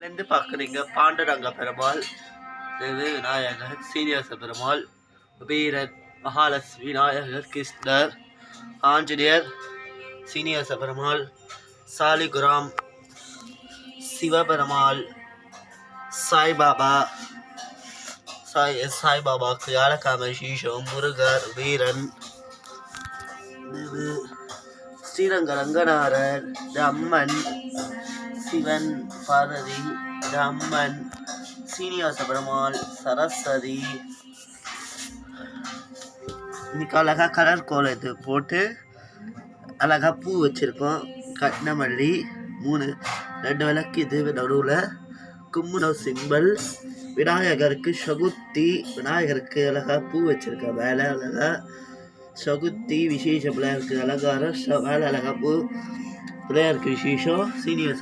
வந்து பார்க்குறீங்க பாண்டுரங்க பெருமாள், தேவி விநாயகர், சீனிவாச பெருமாள், வீரர், மகாலட்சுமி, விநாயகர், கிருஷ்ணர், ஆஞ்சநேயர், சீனிவாச பெருமாள், சாலிகிராம், சிவபெருமாள், சாய்பாபா, சாய்பாபாவுக்கு யாழக்காம சீஷம், முருகர், வீரன், ஸ்ரீரங்க ரங்கநாதர், அம்மன், சிவன், பார்வதி, அம்மன், சீனிவாச பெருமாள், சரஸ்வதி. இன்னைக்கு அழகாக கலர் கோலத்தை போட்டு அழகாக பூ வச்சுருக்கோம். கட்டின மல்லி 2 விளக்கு இது நடுவில் கும்புணம் சிம்பல். விநாயகருக்கு சகுத்தி, விநாயகருக்கு அழகாக பூ வச்சுருக்கேன். மேலே அழகாக சகுத்தி விசேஷ பிள்ளையாருக்கு அலங்காரம். மேலே அழகாக பூ பிள்ளையாருக்கு விசேஷம். சீனிவாச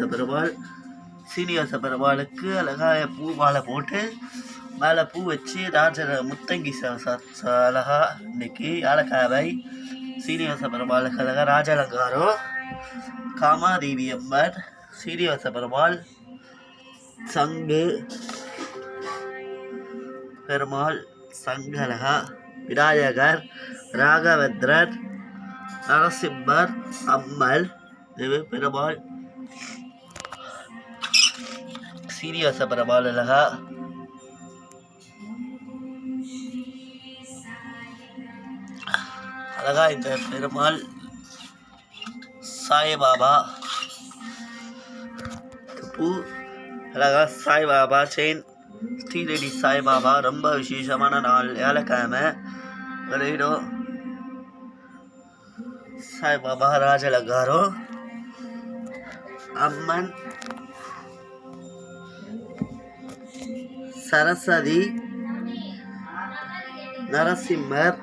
பெருமாளுக்கு அழகாக பூ மாலை போட்டு மேலே பூ வச்சு முத்தங்கி அழகா இன்னைக்கு யாழக்காவை சீனிவாச பெருமாளுக்கு அழகாக ராஜாலங்காரம். காமாதேவி அம்மன், சீனிவாச பெருமாள், சங்கு பெருமாள், சங்கு அழகா, விநாயகர், ராகவேந்திரன், நரசிம்மர், அம்மல், பெருமாள், சீனிவாச பெருமாள் அழகா, அழகா இந்த பெருமாள், சாய்பாபா பூ அழகா, சாய்பாபா செயின், ஸ்ரீரெடி சாய்பாபா. ரொம்ப விசேஷமான நாள், ஏலக்கிழமை வரையிடும். சாய்பாபா ராஜலங்காரம், அம்மன், சரஸ்வதி, நரசிம்மர்,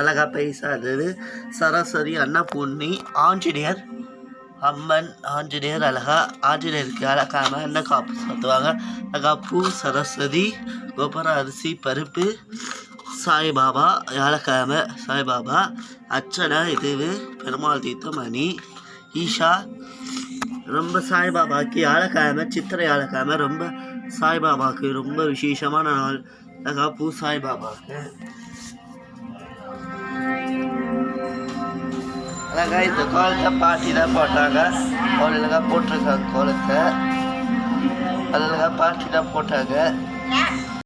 அழகா பைசாது, சரஸ்வதி, அன்னபூர்ணி, ஆஞ்சநேயர், அம்மன், ஆஞ்சநேயர் அழகா. ஆஞ்சநேயருக்கு அழகாம எண்ணெய் காப்பு சாத்துவாங்க. அழகா பூ, சரஸ்வதி, கோபுர அரிசி, பருப்பு, சாய்பாபா யாழக்கிழமை சாய்பாபா அர்ச்சனை. இது பெருமாள் தீர்த்தமணி, ஈஷா. ரொம்ப சாய்பாபாக்கு யாழக்கிழமை, சித்திரை யாழக்கிழமை ரொம்ப சாய்பாபாவுக்கு ரொம்ப விசேஷமான நாள். அழகா பூ சாய்பாபாவுக்கு அழகா இந்த கோலத்தை பாட்டி தான் போட்டாங்க. அழகா போட்டிருக்காங்க கோலத்தை, அழகா பாட்டி தான் போட்டாங்க.